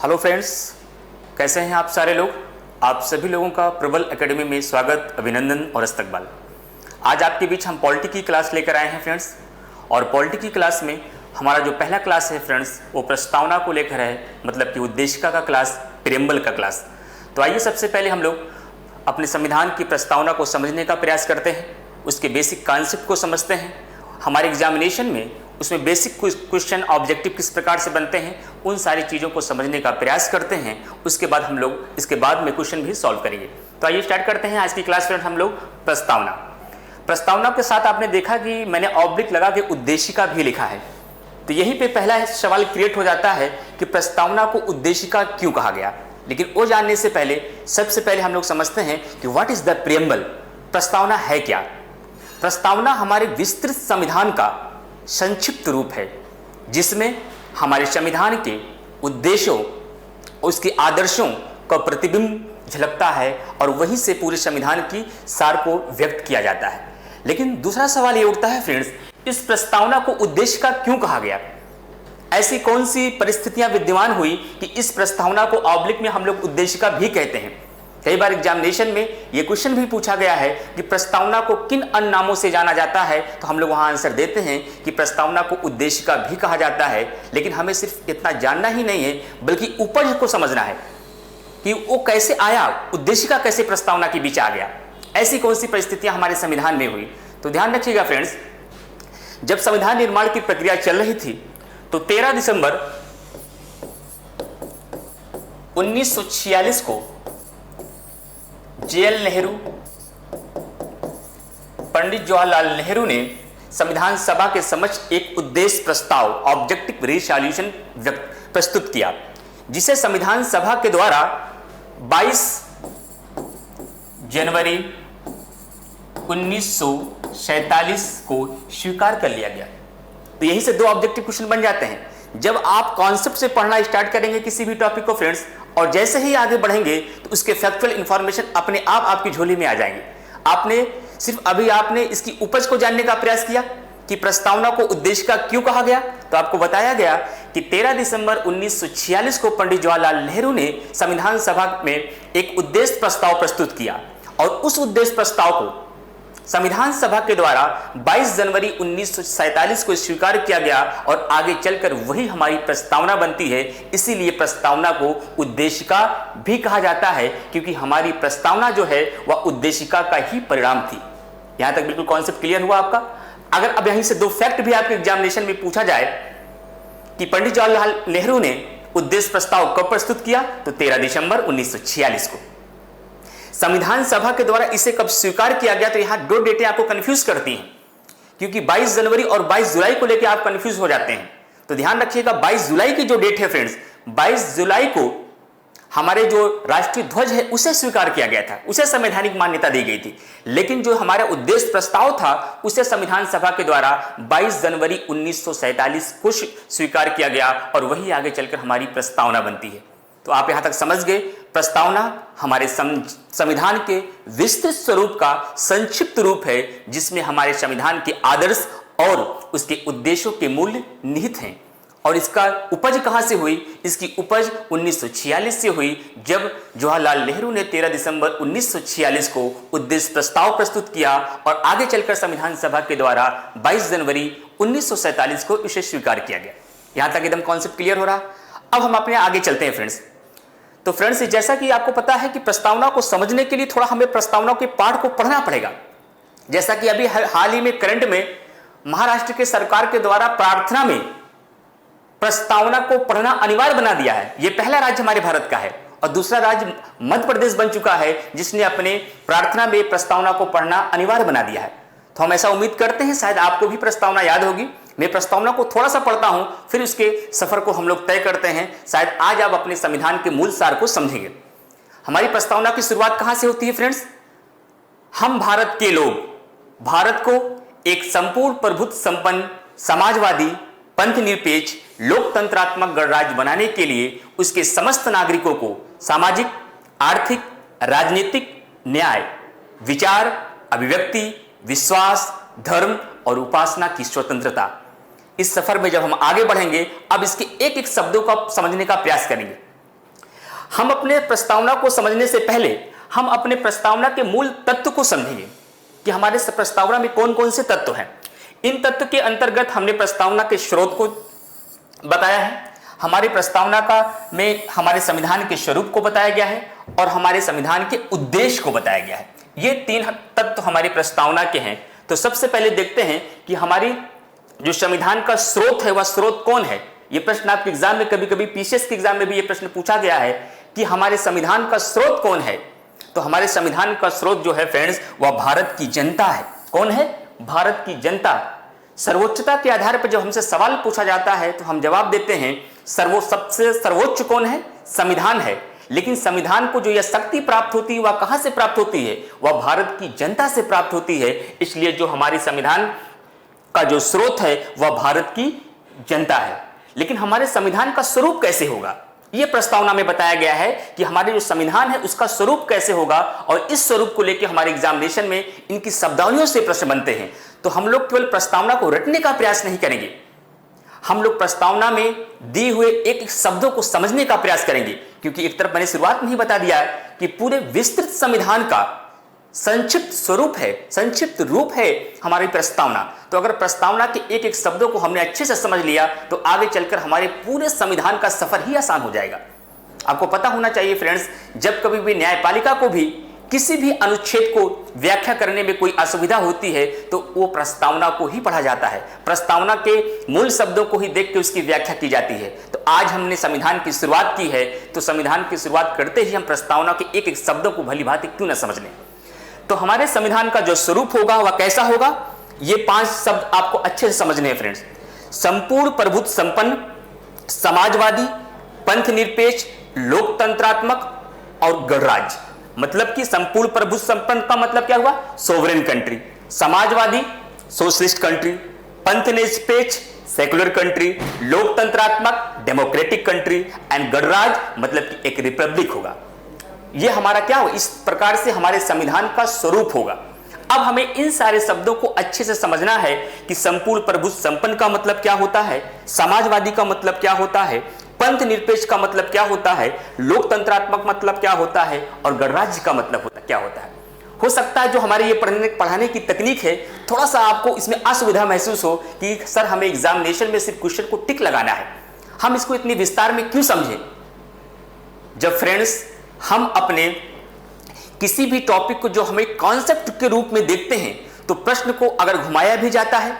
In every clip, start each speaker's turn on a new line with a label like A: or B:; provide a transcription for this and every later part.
A: Hello friends, कैसे हैं आप सारे लोग। आप सभी लोगों का प्रबल एकेडमी में स्वागत, अभिनंदन और इस्तकबाल। आज आपके बीच हम पॉलिटी की क्लास लेकर आए हैं फ्रेंड्स। और पॉलिटी की क्लास में हमारा जो पहला क्लास है फ्रेंड्स, वो प्रस्तावना को लेकर है, मतलब कि उद्देशिका का क्लास, प्रेम्बल का क्लास। तो आइए सबसे पहले हम लोग अपने संविधान की प्रस्तावना को समझने का प्रयास करते हैं, उसके बेसिक कॉन्सेप्ट को समझते हैं। हमारे एग्जामिनेशन में उसमें बेसिक क्वेश्चन ऑब्जेक्टिव किस प्रकार से बनते हैं, उन सारी चीज़ों को समझने का प्रयास करते हैं। उसके बाद हम लोग इसके बाद में क्वेश्चन भी सॉल्व करेंगे। तो आइए स्टार्ट करते हैं आज की क्लास फ्रेंड। हम लोग प्रस्तावना के साथ आपने देखा कि मैंने ऑब्लिक लगा के उद्देशिका भी लिखा है। तो यहीं पे पहला सवाल क्रिएट हो जाता है कि प्रस्तावना को उद्देशिका क्यों कहा गया। लेकिन वो जानने से पहले सबसे पहले हम लोग समझते हैं कि व्हाट इज द प्रेम्बल, प्रस्तावना है क्या। प्रस्तावना हमारे विस्तृत संविधान का संक्षिप्त रूप है, जिसमें हमारे संविधान के उद्देश्यों, उसके आदर्शों का प्रतिबिंब झलकता है और वहीं से पूरे संविधान की सार को व्यक्त किया जाता है। लेकिन दूसरा सवाल ये उठता है फ्रेंड्स, इस प्रस्तावना को उद्देशिका क्यों कहा गया। ऐसी कौन सी परिस्थितियां विद्यमान हुई कि इस प्रस्तावना को ऑब्लिक में हम लोग उद्देशिका भी कहते हैं। कई बार एग्जामिनेशन में यह क्वेश्चन भी पूछा गया है कि प्रस्तावना को किन अन्य नामों से जाना जाता है, तो हम लोग वहां आंसर देते हैं कि प्रस्तावना को उद्देशिका भी कहा जाता है। लेकिन हमें सिर्फ इतना जानना ही नहीं है, बल्कि उपज को समझना है कि वो कैसे आया, उद्देशिका कैसे प्रस्तावना के बीच आ गया। ऐसी कौन सी परिस्थितियां हमारे संविधान में हुई। तो ध्यान रखिएगा फ्रेंड्स, जब संविधान निर्माण की प्रक्रिया चल रही थी तो 13 दिसंबर 1946 को जेएल नेहरू, पंडित जवाहरलाल नेहरू ने संविधान सभा के समक्ष एक उद्देश्य प्रस्ताव, ऑब्जेक्टिव रेजोल्यूशन प्रस्तुत किया, जिसे संविधान सभा के द्वारा 22 जनवरी 1947 को स्वीकार कर लिया गया। तो यहीं से दो ऑब्जेक्टिव क्वेश्चन बन जाते हैं। जब आप कॉन्सेप्ट से पढ़ना स्टार्ट करेंगे किसी भी टॉपिक को फ्रेंड्स, और जैसे ही आगे बढ़ेंगे तो उसके फैक्चुअल इंफॉर्मेशन अपने आप आपकी झोली में आ जाएंगे। आपने इसकी उपज को जानने का प्रयास किया कि प्रस्तावना को उद्देशिका क्यों कहा गया। तो आपको बताया गया कि 13 दिसंबर 1946 को पंडित जवाहरलाल नेहरू ने संविधान सभा में एक उद्देश्य प्रस्ताव प्रस्तुत किया, और उस उद्देश्य प्रस्ताव को संविधान सभा के द्वारा 22 जनवरी 1947 को स्वीकार किया गया, और आगे चलकर वही हमारी प्रस्तावना बनती है। इसीलिए प्रस्तावना को उद्देशिका भी कहा जाता है, क्योंकि हमारी प्रस्तावना जो है वह उद्देशिका का ही परिणाम थी। यहां तक बिल्कुल कॉन्सेप्ट क्लियर हुआ आपका। अगर अब यहीं से दो फैक्ट भी आपके एग्जामिनेशन में पूछा जाए कि पंडित जवाहरलाल नेहरू ने उद्देश्य प्रस्ताव कब प्रस्तुत किया, तो 13 दिसंबर 1946 को। संविधान सभा के द्वारा इसे कब स्वीकार किया गया, तो यहां दो डेटें आपको कंफ्यूज करती हैं, क्योंकि 22 जनवरी और 22 जुलाई को लेकर आप कंफ्यूज हो जाते हैं। तो ध्यान रखिएगा, 22 जुलाई की जो डेट है फ्रेंड्स, 22 जुलाई को हमारे जो राष्ट्रीय ध्वज है उसे स्वीकार किया गया था, उसे संवैधानिक मान्यता दी गई थी। लेकिन जो हमारा उद्देश्य प्रस्ताव था उसे संविधान सभा के द्वारा 22 जनवरी 1947 को स्वीकार किया गया, और वही आगे चलकर हमारी प्रस्तावना बनती है। तो आप यहां तक समझ गए, प्रस्तावना हमारे संविधान के विस्तृत स्वरूप का संक्षिप्त रूप है, जिसमें हमारे संविधान के आदर्श और उसके उद्देश्यों के मूल्य निहित हैं। और इसका उपज कहां से हुई, इसकी उपज 1946 से हुई, जब जवाहरलाल नेहरू ने 13 दिसंबर 1946 को उद्देश्य प्रस्ताव प्रस्तुत किया, और आगे चलकर संविधान सभा के द्वारा 22 जनवरी 1947 को इसे स्वीकार किया गया। यहां तक एकदम कॉन्सेप्ट क्लियर हो रहा। अब हम अपने आगे चलते हैं फ्रेंड्स। तो फ्रेंड्स, जैसा कि आपको पता है कि प्रस्तावना को समझने के लिए थोड़ा हमें प्रस्तावना के पाठ को पढ़ना पड़ेगा। जैसा कि अभी हाल ही में करंट में महाराष्ट्र के सरकार के द्वारा प्रार्थना में प्रस्तावना को पढ़ना अनिवार्य बना दिया है। यह पहला राज्य हमारे भारत का है, और दूसरा राज्य मध्य प्रदेश बन चुका है जिसने अपने प्रार्थना में प्रस्तावना को पढ़ना अनिवार्य बना दिया है। तो हम ऐसा उम्मीद करते हैं शायद आपको भी प्रस्तावना याद होगी। मैं प्रस्तावना को थोड़ा सा पढ़ता हूं, फिर उसके सफर को हम लोग तय करते हैं। शायद आज आप अपने संविधान के मूल सार को समझेंगे। हमारी प्रस्तावना की शुरुआत कहां से होती है फ्रेंड्स, हम भारत के लोग भारत को एक संपूर्ण प्रभुत्व संपन्न, समाजवादी, पंथ निरपेक्ष, लोकतंत्रात्मक गणराज्य बनाने के लिए उसके समस्त नागरिकों को सामाजिक, आर्थिक, राजनीतिक न्याय, विचार, अभिव्यक्ति, विश्वास, धर्म और उपासना की स्वतंत्रता। इस सफर में जब हम आगे बढ़ेंगे, अब इसके एक एक शब्दों को समझने का प्रयास करेंगे। हम अपने प्रस्तावना को समझने से पहले हम अपने प्रस्तावना के मूल तत्व को समझेंगे कि हमारे प्रस्तावना में कौन कौन से तत्व हैं। इन तत्व के अंतर्गत हमने प्रस्तावना के स्रोत को बताया है, हमारी प्रस्तावना का में हमारे संविधान के स्वरूप को बताया गया है और हमारे संविधान के उद्देश्य को बताया गया है। ये 3 तत्व हमारी प्रस्तावना के हैं। तो सबसे पहले देखते हैं कि हमारी जो संविधान का स्रोत है वह स्रोत कौन है। ये प्रश्न आपके एग्जाम में कभी-कभी पीसीएस के एग्जाम में भी ये प्रश्न पूछा गया है कि हमारे संविधान का स्रोत कौन है। तो हमारे संविधान का स्रोत जो है फ्रेंड्स वह भारत की जनता है। कौन है? भारत की जनता। सर्वोच्चता के आधार पर जब हमसे सवाल पूछा जाता है तो हम जवाब देते हैं सबसे सर्वोच्च कौन है? संविधान है। लेकिन संविधान को जो यह शक्ति प्राप्त होती है वह कहां से प्राप्त होती है? वह भारत की जनता से प्राप्त होती है। इसलिए जो हमारी संविधान का जो स्रोत है वह भारत की जनता है। लेकिन हमारे संविधान का स्वरूप कैसे होगा, यह प्रस्तावना में बताया गया है कि हमारे जो संविधान है उसका स्वरूप कैसे होगा। और इस स्वरूप को लेकर हमारे एग्जामिनेशन में इनकी शब्दावलियों से प्रश्न बनते हैं। तो हम लोग केवल प्रस्तावना को रटने का प्रयास नहीं करेंगे, हम लोग प्रस्तावना में दिए हुए एक एक शब्दों को समझने का प्रयास करेंगे। क्योंकि एक तरफ मैंने शुरुआत में ही बता दिया है कि पूरे विस्तृत संविधान का संक्षिप्त स्वरूप है, संक्षिप्त रूप है हमारी प्रस्तावना। तो अगर प्रस्तावना के एक एक शब्दों को हमने अच्छे से समझ लिया तो आगे चलकर हमारे पूरे संविधान का सफर ही आसान हो जाएगा। आपको पता होना चाहिए फ्रेंड्स, जब कभी भी न्यायपालिका को भी किसी भी अनुच्छेद को व्याख्या करने में कोई असुविधा होती है तो वो प्रस्तावना को ही पढ़ा जाता है, प्रस्तावना के मूल शब्दों को ही देख के उसकी व्याख्या की जाती है। तो आज हमने संविधान की शुरुआत की है तो संविधान की शुरुआत करते ही हम प्रस्तावना के एक एक शब्दों को भली भांति क्यों न समझ लें। तो हमारे संविधान का जो स्वरूप होगा वह कैसा होगा, ये 5 शब्द आपको अच्छे से समझने हैं फ्रेंड्स। संपूर्ण प्रभुत्व संपन्न, समाजवादी, पंथ निरपेक्ष, लोकतंत्रात्मक और गणराज्य। मतलब कि संपूर्ण प्रभुत्व संपन्न का मतलब क्या हुआ? Sovereign country. समाजवादी सोशलिस्ट कंट्री, पंथ निरपेक्ष सेकुलर कंट्री, लोकतंत्रात्मक डेमोक्रेटिक कंट्री एंड गणराज्य मतलब कि एक रिपब्लिक होगा। यह हमारा क्या हो, इस प्रकार से हमारे संविधान का स्वरूप होगा। अब हमें इन सारे शब्दों को अच्छे से समझना है कि संपूर्ण प्रभुत्व संपन्न का मतलब क्या होता है, समाजवादी का मतलब क्या होता है, पंथ निरपेक्ष का मतलब क्या होता है, लोकतंत्रात्मक मतलब क्या होता है और गणराज्य का मतलब क्या होता है। हो सकता है जो हमारे ये पढ़ाने की तकनीक है थोड़ा सा आपको इसमें असुविधा महसूस हो कि सर हमें एग्जामिनेशन में सिर्फ क्वेश्चन को टिक लगाना है, हम इसको इतनी विस्तार में क्यों समझें। जब फ्रेंड्स हम अपने किसी भी टॉपिक को जो हमें कॉन्सेप्ट के रूप में देखते हैं तो प्रश्न को अगर घुमाया भी जाता है,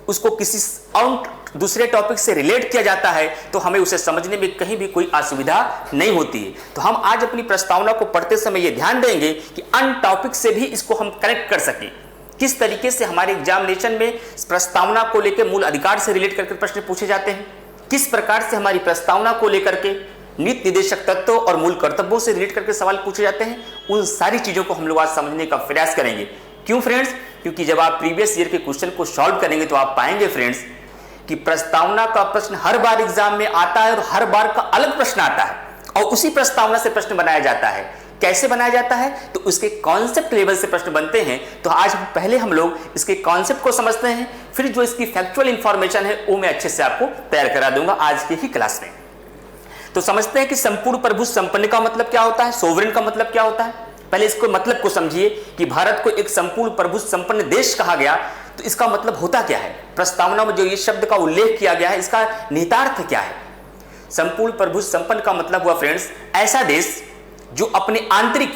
A: उसको किसी और दूसरे टॉपिक से रिलेट किया जाता है तो हमें उसे समझने में कहीं भी कोई असुविधा नहीं होती है। तो हम आज अपनी प्रस्तावना को पढ़ते समय यह ध्यान देंगे कि अन्य टॉपिक से भी इसको हम कनेक्ट कर सकें। किस तरीके से हमारे एग्जामिनेशन में प्रस्तावना को लेकर मूल अधिकार से रिलेट करके प्रश्न पूछे जाते हैं, किस प्रकार से हमारी प्रस्तावना को लेकर के नीति निर्देशक तत्वों और मूल कर्तव्यों से रिलेट करके सवाल पूछे जाते हैं, उन सारी चीजों को हम लोग आज समझने का प्रयास करेंगे। क्यों फ्रेंड्स? क्योंकि जब आप प्रीवियस ईयर के क्वेश्चन को सॉल्व करेंगे तो आप पाएंगे फ्रेंड्स कि प्रस्तावना का प्रश्न हर बार एग्जाम में आता है और हर बार का अलग प्रश्न आता है और उसी प्रस्तावना से प्रश्न बनाया जाता है। कैसे बनाया जाता है? तो उसके कॉन्सेप्ट लेवल से प्रश्न बनते हैं। तो आज पहले हम लोग इसके कॉन्सेप्ट को समझते हैं, फिर जो इसकी फैक्चुअल इंफॉर्मेशन है वो मैं अच्छे से आपको तैयार करा दूंगा आज की ही क्लास में। तो समझते हैं कि संपूर्ण प्रभुत्व संपन्न का मतलब क्या होता है, सोवरेन का मतलब क्या होता है। पहले इसको मतलब को समझिए कि भारत को एक संपूर्ण प्रभुत्व संपन्न देश कहा गया तो इसका मतलब होता क्या है। प्रस्तावना में जो ये शब्द का उल्लेख किया गया है इसका निहितार्थ क्या है। संपूर्ण प्रभुत्व संपन्न का मतलब हुआ फ्रेंड्स ऐसा देश जो अपने आंतरिक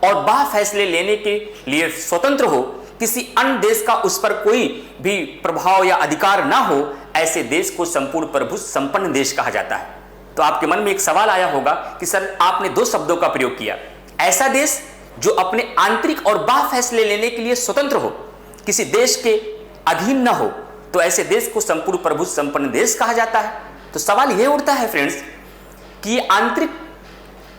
A: और बाह्य फैसले लेने के लिए स्वतंत्र हो, किसी अन्य देश का उस पर कोई भी प्रभाव या अधिकार ना हो, ऐसे देश को संपूर्ण प्रभुत्व संपन्न देश कहा जाता है। तो आपके मन में एक सवाल आया होगा कि सर आपने 2 शब्दों का प्रयोग किया, ऐसा देश जो अपने आंतरिक और बाह्य फैसले लेने के लिए स्वतंत्र हो, किसी देश के अधीन न हो, तो ऐसे देश को संपूर्ण प्रभुत्व संपन्न देश कहा जाता है। तो सवाल यह उठता है फ्रेंड्स कि आंतरिक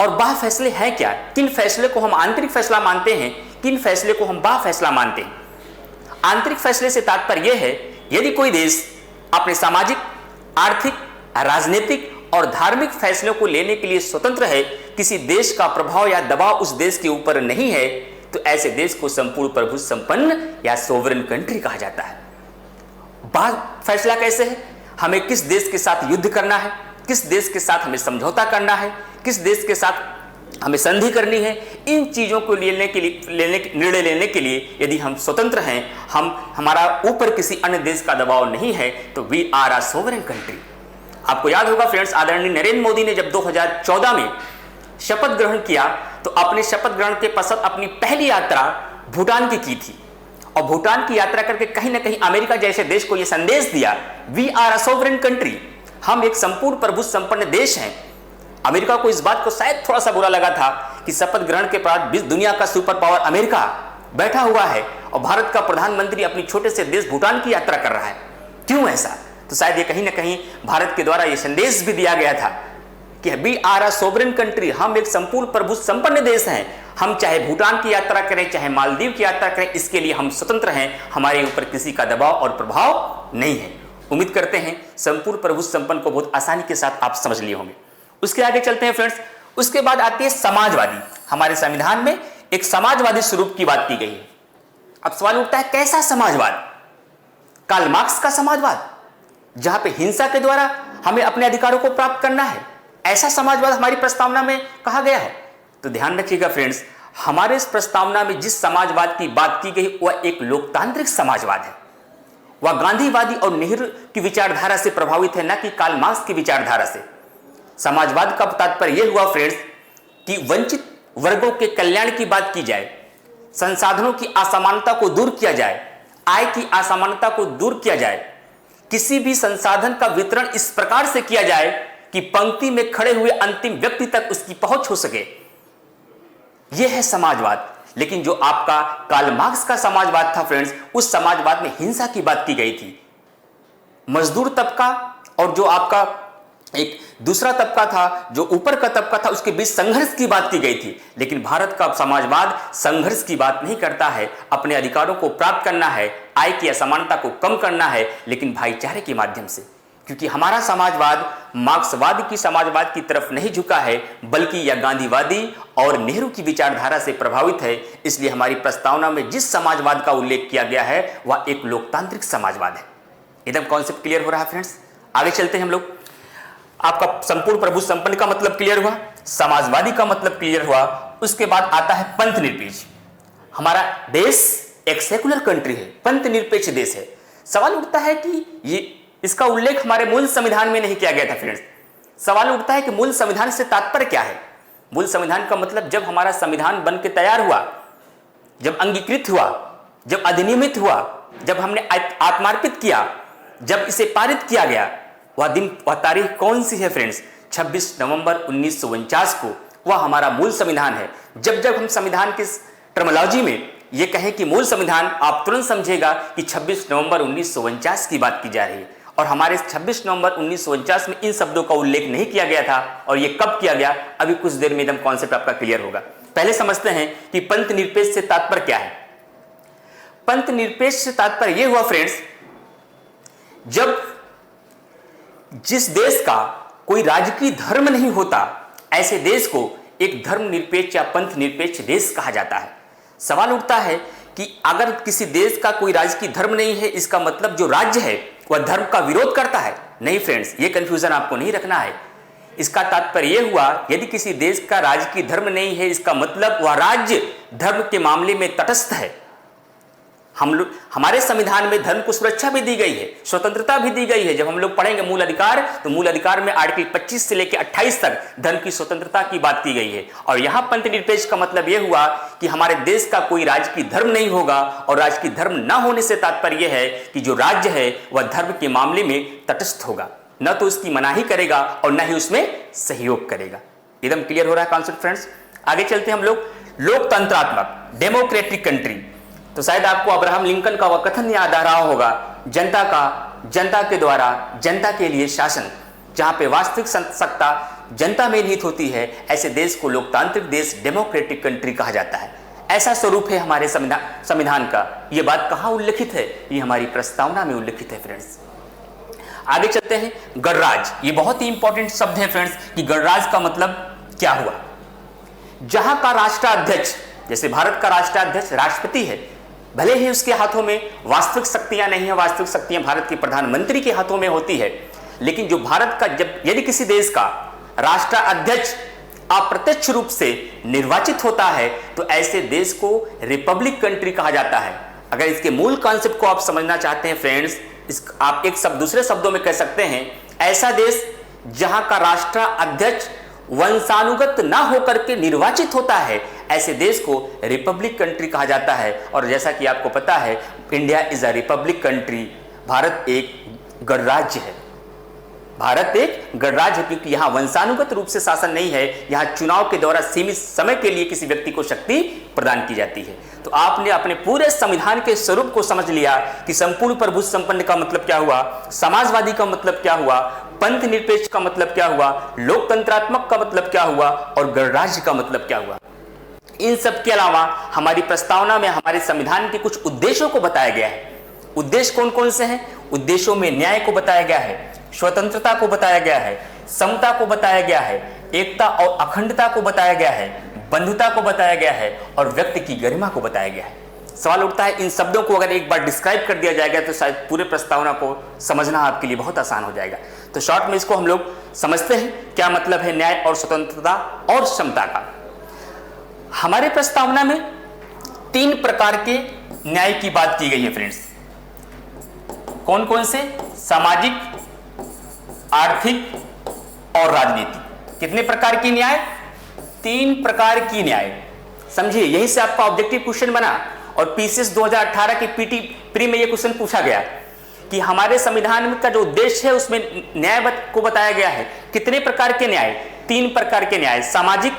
A: और बाह्य फैसले हैं क्या, किन फैसले को हम आंतरिक फैसला मानते हैं, किन फैसले को हम बाह्य फैसला मानते हैं। आंतरिक फैसले से तात्पर्य यह है यदि कोई देश अपने सामाजिक, आर्थिक, राजनीतिक और धार्मिक फैसलों को लेने के लिए स्वतंत्र है, किसी देश का प्रभाव या दबाव उस देश के ऊपर नहीं है, तो ऐसे देश को संपूर्ण प्रभुत्व संपन्न या सोवरेन कंट्री कहा जाता है। बाह्य फैसला कैसे है, हमें किस देश के साथ युद्ध करना है, किस देश के साथ हमें समझौता करना है, किस देश के साथ हमें संधि करनी है, इन चीजों को निर्णय लेने के लिए यदि हम स्वतंत्र हैं, हमारा ऊपर किसी अन्य देश का दबाव नहीं है, तो we are a sovereign country. आपको याद होगा फ्रेंड्स, आदरणीय नरेंद्र मोदी ने जब 2014 में शपथ ग्रहण किया तो अपने शपथ ग्रहण के पश्चात अपनी पहली यात्रा भूटान की थी, और भूटान की यात्रा करके कहीं ना कहीं अमेरिका जैसे देश को यह संदेश दिया, we are a sovereign country, हम एक संपूर्ण प्रभुत्व संपन्न देश हैं। अमेरिका को इस बात को शायद थोड़ा सा बुरा लगा था कि शपथ ग्रहण के बाद दुनिया का सुपर पावर अमेरिका बैठा हुआ है और भारत का प्रधानमंत्री अपनी छोटे से देश भूटान की यात्रा कर रहा है, क्यों ऐसा? तो शायद ये कहीं ना कहीं भारत के द्वारा यह संदेश भी दिया गया था कि we are a sovereign country, हम एक संपूर्ण प्रभुत्व संपन्न देश हैं, हम चाहे भूटान की यात्रा करें चाहे मालदीव की यात्रा करें, इसके लिए हम स्वतंत्र हैं, हमारे ऊपर किसी का दबाव और प्रभाव नहीं है। उम्मीद करते हैं संपूर्ण प्रभुत्व संपन्न को बहुत आसानी के साथ आप समझ लिए होंगे। उसके आगे चलते हैं फ्रेंड्स। उसके बाद आती है समाजवादी। हमारे संविधान में एक समाजवादी स्वरूप की बात की गई है। अब सवाल उठता है कैसा समाजवाद? कार्ल मार्क्स का समाजवाद, जहां पे हिंसा के द्वारा हमें अपने अधिकारों को प्राप्त करना है, ऐसा समाजवाद हमारी प्रस्तावना में कहा गया है? तो ध्यान रखिएगा फ्रेंड्स, हमारे इस प्रस्तावना में जिस समाजवाद की बात की गई वह एक लोकतांत्रिक समाजवाद है। वह गांधीवादी और नेहरू की विचारधारा से प्रभावित है, न कि कार्ल मार्क्स की विचारधारा से। समाजवाद का तात्पर्य यह हुआ फ्रेंड्स कि वंचित वर्गों के कल्याण की बात की जाए, संसाधनों की असमानता को दूर किया जाए, आय की असमानता को दूर किया जाए, किसी भी संसाधन का वितरण इस प्रकार से किया जाए कि पंक्ति में खड़े हुए अंतिम व्यक्ति तक उसकी पहुंच हो सके। यह है समाजवाद। लेकिन जो आपका कार्ल मार्क्स का समाजवाद था फ्रेंड्स, उस समाजवाद में हिंसा की बात की गई थी। मजदूर तबका और जो आपका एक दूसरा तबका था, जो ऊपर का तबका था, उसके बीच संघर्ष की बात की गई थी। लेकिन भारत का समाजवाद संघर्ष की बात नहीं करता है, अपने अधिकारों को प्राप्त करना है, आय की असमानता को कम करना है, लेकिन भाईचारे के माध्यम से। क्योंकि हमारा समाजवाद मार्क्सवाद की समाजवाद की तरफ नहीं झुका है, बल्कि यह गांधीवादी और नेहरू की विचारधारा से प्रभावित है। इसलिए हमारी प्रस्तावना में जिस समाजवाद का उल्लेख किया गया है वह एक लोकतांत्रिक समाजवाद है। एकदम कॉन्सेप्ट क्लियर हो रहा है फ्रेंड्स। आगे चलते हैं हम लोग। आपका संपूर्ण प्रभुत्व संपन्न का मतलब क्लियर हुआ, समाजवादी का मतलब क्लियर हुआ। उसके बाद आता है पंथ निरपेक्ष। हमारा देश एक सेकुलर कंट्री है, पंथ निरपेक्ष देश है। सवाल उठता है कि ये इसका उल्लेख हमारे मूल संविधान में नहीं किया गया था फ्रेंड्स। सवाल उठता है कि मूल संविधान से तात्पर्य क्या है? मूल संविधान का मतलब जब हमारा संविधान बन के तैयार हुआ, जब अंगीकृत हुआ, जब अधिनियमित हुआ, जब हमने आत्मार्पित किया, जब इसे पारित किया गया, वह दिन वह तारीख कौन सी है फ्रेंड्स? 26 नवंबर 1949 को वह हमारा मूल संविधान है। जब हम संविधान की टर्मिनोलॉजी में यह कहें कि मूल संविधान, आप तुरंत समझेगा कि 26 नवंबर 1949 की बात की जा रही है। और हमारे 26 नवंबर 1949 में इन शब्दों का उल्लेख नहीं किया गया था। और यह कब किया गया, अभी कुछ देर में एकदम कॉन्सेप्ट आपका क्लियर होगा। पहले समझते हैं कि पंथ निरपेक्ष से तात्पर्य क्या है। पंथ निरपेक्ष से तात्पर्य यह हुआ फ्रेंड्स, जब जिस देश का कोई राजकीय धर्म नहीं होता, ऐसे देश को एक धर्म निरपेक्ष या पंथ निरपेक्ष देश कहा जाता है। सवाल उठता है कि अगर किसी देश का कोई राजकीय धर्म नहीं है, इसका मतलब जो राज्य है वह धर्म का विरोध करता है? नहीं फ्रेंड्स, ये कंफ्यूजन आपको नहीं रखना है। इसका तात्पर्य यह हुआ, यदि किसी देश का राजकीय धर्म नहीं है, इसका मतलब वह राज्य धर्म के मामले में तटस्थ है। हमारे संविधान में धर्म को सुरक्षा भी दी गई है, स्वतंत्रता भी दी गई है। जब हम लोग पढ़ेंगे मूल अधिकार, तो मूल अधिकार में आर्टिकल 25 से लेकर 28 तक धर्म की स्वतंत्रता की बात की गई है। और यहां पंथ निरपेक्ष का मतलब यह हुआ कि हमारे देश का कोई राजकीय धर्म नहीं होगा, और राजकीय धर्म न होने से तात्पर्य यह है कि जो राज्य है वह धर्म के मामले में तटस्थ होगा, न तो उसकी मनाही करेगा और न ही उसमें सहयोग करेगा। एकदम क्लियर हो रहा है कॉन्सेप्ट फ्रेंड्स। आगे चलते हैं हम लोग। लोकतंत्रात्मक डेमोक्रेटिक कंट्री, तो शायद आपको अब्राहम लिंकन का वह कथन याद आ रहा होगा, जनता के द्वारा जनता के लिए शासन। जहां पे वास्तविक सत्ता जनता में निहित होती है, ऐसे देश को लोकतांत्रिक देश डेमोक्रेटिक कंट्री कहा जाता है। ऐसा स्वरूप है हमारे संविधान का। यह बात कहां उल्लेखित है? ये हमारी प्रस्तावना में उल्लेखित है फ्रेंड्स। आगे चलते हैं। गणराज्य, ये बहुत ही इंपॉर्टेंट शब्द है फ्रेंड्स कि गणराज्य का मतलब क्या हुआ। जहां का राष्ट्राध्यक्ष, जैसे भारत का राष्ट्राध्यक्ष राष्ट्रपति है, भले ही उसके हाथों में वास्तविक शक्तियां नहीं है, वास्तविक शक्तियां भारत के प्रधानमंत्री के हाथों में होती है, लेकिन जो भारत का, जब यदि किसी देश का राष्ट्राध्यक्ष अप्रत्यक्ष रूप से निर्वाचित होता है तो ऐसे देश को रिपब्लिक कंट्री कहा जाता है। अगर इसके मूल कॉन्सेप्ट को आप समझना चाहते हैं फ्रेंड्स, आप एक शब्द दूसरे शब्दों में कह सकते हैं, ऐसा देश जहां का राष्ट्राध्यक्ष वंशानुगत ना होकर के निर्वाचित होता है, ऐसे देश को रिपब्लिक कंट्री कहा जाता है। और जैसा कि आपको पता है, India is a republic country, Bharat एक गणराज्य है। भारत एक गणराज्य है क्योंकि यहां वंशानुगत रूप से शासन नहीं है, यहां चुनाव के द्वारा सीमित समय के लिए किसी व्यक्ति को शक्ति प्रदान की जाती है। तो आपने अपने पूरे संविधान के स्वरूप को समझ लिया कि संपूर्ण प्रभुत्व संपन्न का मतलब क्या हुआ, समाजवादी का मतलब क्या हुआ, पंथ निरपेक्ष का मतलब क्या हुआ, लोकतंत्रात्मक का मतलब क्या हुआ और गणराज्य का मतलब क्या हुआ। इन सब के अलावा हमारी प्रस्तावना में हमारे संविधान के कुछ उद्देश्यों को बताया गया है। उद्देश्य कौन कौन से हैं? उद्देश्यों में न्याय को बताया गया है, स्वतंत्रता को बताया गया है, समता को बताया गया है, एकता और अखंडता को बताया गया है, बंधुता को बताया गया है और व्यक्ति की गरिमा को बताया गया है। सवाल उठता है, इन शब्दों को अगर एक बार डिस्क्राइब कर दिया जाएगा तो शायद पूरे प्रस्तावना को समझना आपके लिए बहुत आसान हो जाएगा। तो शॉर्ट में इसको हम लोग समझते हैं, क्या मतलब है न्याय और स्वतंत्रता और समता का। हमारे प्रस्तावना में 3 प्रकार के न्याय की बात की गई है फ्रेंड्स। कौन कौन से? सामाजिक, आर्थिक और राजनीतिक। कितने प्रकार की न्याय? 3 प्रकार की न्याय। समझिए, यही से आपका ऑब्जेक्टिव क्वेश्चन बना और पीसीएस 2018 की पीटी प्री में यह क्वेश्चन पूछा गया कि हमारे संविधान का जो उद्देश्य है उसमें न्याय को बताया गया है। कितने प्रकार के न्याय? 3 प्रकार के न्याय, सामाजिक,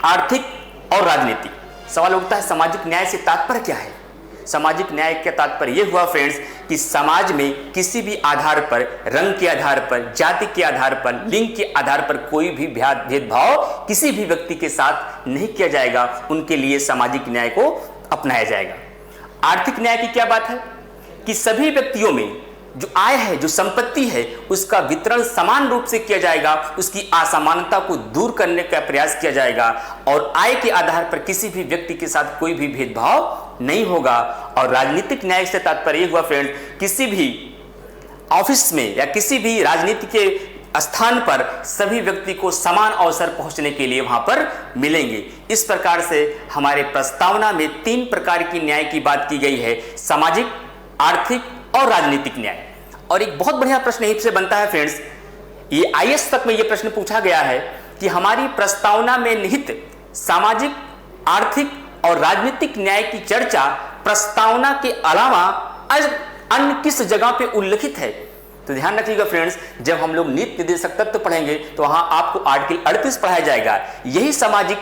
A: आर्थिक और राजनीतिक। सवाल उठता है, सामाजिक न्याय से तात्पर्य क्या है? सामाजिक न्याय का तात्पर्य यह हुआ फ्रेंड्स कि समाज में किसी भी आधार पर, रंग के आधार पर, जाति के आधार पर, लिंग के आधार पर कोई भी भेदभाव किसी भी व्यक्ति के साथ नहीं किया जाएगा। उनके लिए सामाजिक न्याय को अपनाया जाएगा। आर्थिक न्याय की क्या बात है कि सभी व्यक्तियों में जो आय है, जो संपत्ति है, उसका वितरण समान रूप से किया जाएगा, उसकी असमानता को दूर करने का प्रयास किया जाएगा और आय के आधार पर किसी भी व्यक्ति के साथ कोई भी भेदभाव नहीं होगा। और राजनीतिक न्याय से तात्पर्य हुआ फ्रेंड, किसी भी ऑफिस में या किसी भी राजनीति के स्थान पर सभी व्यक्ति को समान अवसर पहुंचने के लिए वहां पर मिलेंगे। इस प्रकार से हमारे प्रस्तावना में 3 प्रकार की न्याय की बात की गई है, सामाजिक, आर्थिक और राजनीतिक न्याय। और एक बहुत बढ़िया प्रश्न यहीं से बनता है फ्रेंड्स, ये आईएएस तक में ये प्रश्न पूछा गया है कि हमारी प्रस्तावना में निहित सामाजिक, आर्थिक और राजनीतिक न्याय की चर्चा प्रस्तावना के अलावा अन्य किस जगह पे उल्लेखित है। तो ध्यान रखिएगा फ्रेंड्स, जब हम लोग नीति निर्देशक तत्व पढ़ेंगे तो वहां आपको आर्टिकल 38 पढ़ाया जाएगा। यही सामाजिक,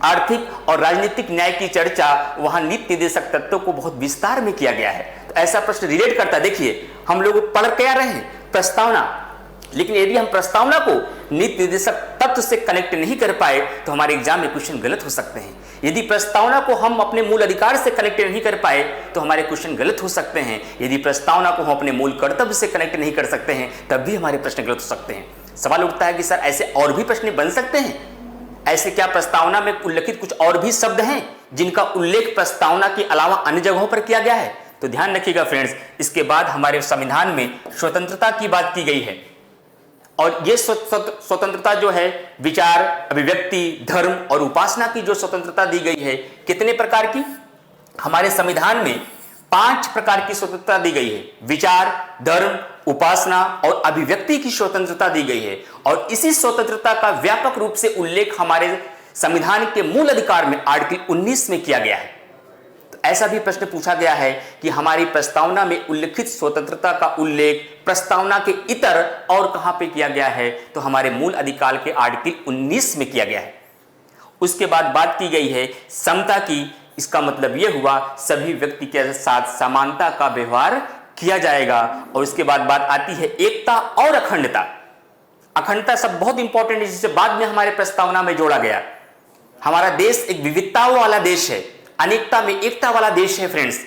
A: आर्थिक और राजनीतिक न्याय की चर्चा वहां नीति निर्देशक तत्वों को बहुत विस्तार में किया गया है। तो ऐसा प्रश्न रिलेट करता है। देखिए, हम लोग पढ़ के आ रहे हैं प्रस्तावना, लेकिन यदि हम प्रस्तावना को नीति निर्देशक तत्व से कनेक्ट नहीं कर पाए तो हमारे एग्जाम में क्वेश्चन गलत हो सकते हैं। यदि प्रस्तावना को हम अपने मूल अधिकार से कनेक्ट नहीं कर पाए तो हमारे क्वेश्चन गलत हो सकते हैं। यदि प्रस्तावना को हम अपने मूल कर्तव्य से कनेक्ट नहीं कर सकते हैं तब भी हमारे प्रश्न गलत हो सकते हैं। सवाल उठता है कि सर ऐसे और भी प्रश्न बन सकते हैं? ऐसे क्या प्रस्तावना में उल्लेखित कुछ और भी शब्द हैं जिनका उल्लेख प्रस्तावना के अलावा अन्य जगहों पर किया गया है? तो ध्यान रखिएगा फ्रेंड्स, इसके बाद हमारे संविधान में स्वतंत्रता की बात की गई है और यह स्वतंत्रता जो है विचार, अभिव्यक्ति, धर्म और उपासना की जो स्वतंत्रता दी गई है, कितने प्रकार की? हमारे संविधान में 5 प्रकार की स्वतंत्रता दी गई है। विचार, धर्म, उपासना और अभिव्यक्ति की स्वतंत्रता दी गई है और इसी स्वतंत्रता का व्यापक रूप से उल्लेख हमारे संविधान के मूल अधिकार में आर्टिकल 19 में किया गया है। तो ऐसा भी प्रश्न पूछा गया है कि हमारी प्रस्तावना में उल्लेखित स्वतंत्रता का उल्लेख प्रस्तावना के इतर और कहां पे किया गया है? तो हमारे मूल अधिकार के आर्टिकल 19 में किया गया है। उसके बाद बात की गई है समता की। इसका मतलब यह हुआ सभी व्यक्ति के साथ समानता का व्यवहार किया जाएगा। और इसके बाद बात आती है एकता और अखंडता। अखंडता सब बहुत इंपॉर्टेंट है, जिसे बाद में हमारे प्रस्तावना में जोड़ा गया। हमारा देश एक विविधताओं वाला देश है, अनेकता में एकता वाला देश है फ्रेंड्स।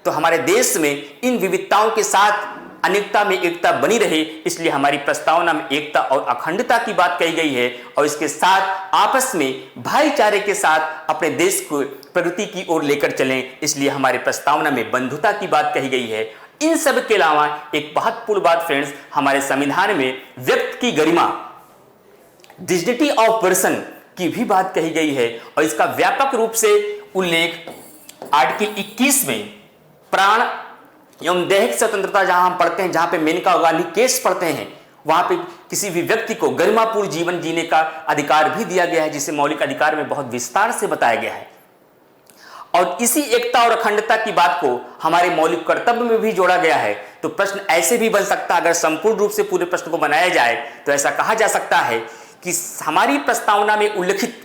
A: तो हमारे देश में इन विविधताओं के साथ अनेकता में एकता बनी रहे, इसलिए हमारी प्रस्तावना में एकता और अखंडता की बात कही गई है। और इसके साथ आपस में भाईचारे के साथ अपने देश को प्रगति की ओर लेकर चलें, इसलिए हमारे प्रस्तावना में बंधुता की बात कही गई है। इन सब के अलावा एक महत्वपूर्ण बात फ्रेंड्स, हमारे संविधान में व्यक्ति की गरिमा, डिग्निटी ऑफ पर्सन, की भी बात कही गई है और इसका व्यापक रूप से उल्लेख आर्टिकल 21 में प्राण एवं दैहिक स्वतंत्रता जहां हम पढ़ते हैं, जहां पे मेनका गांधी केस पढ़ते हैं, वहां पे किसी भी व्यक्ति को गरिमापूर्ण जीवन जीने का अधिकार भी दिया गया है, जिसे मौलिक अधिकार में बहुत विस्तार से बताया गया है। और इसी एकता और अखंडता की बात को हमारे मौलिक कर्तव्य में भी जोड़ा गया है। तो प्रश्न ऐसे भी बन सकता है, अगर संपूर्ण रूप से पूरे प्रश्न को बनाया जाए तो ऐसा कहा जा सकता है कि हमारी प्रस्तावना में उल्लिखित